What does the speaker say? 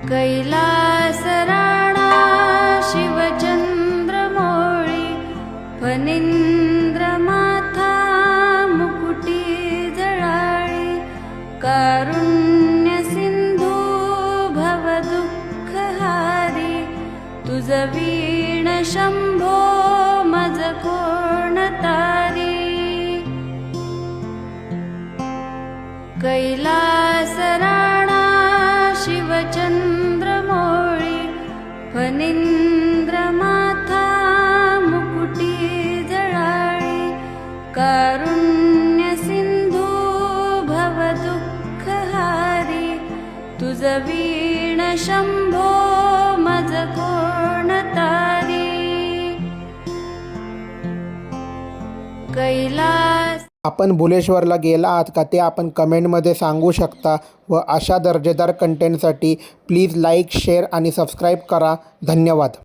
कैलास राणा शिवचंद्रमौळी फणींद्र माथा मुकुटी जळाळी कारुण्य सिंधू भवदुःखहारी तुझ वीण शंभो मज कोण तारी कैलास राणा शिवचंद्रमौळी फणींद्र माथा मुकुटी जळाळी कारुण्य सिंधू भवदुःखहारी तुझ वीण शंभो मज कोण तारी कैलास आपण भुलेश्वरला गेला आहात का ते आपण कमेंटमध्ये सांगू शकता व अशा दर्जेदार कंटेंटसाठी प्लीज लाईक शेअर आणि सबस्क्राईब करा. धन्यवाद.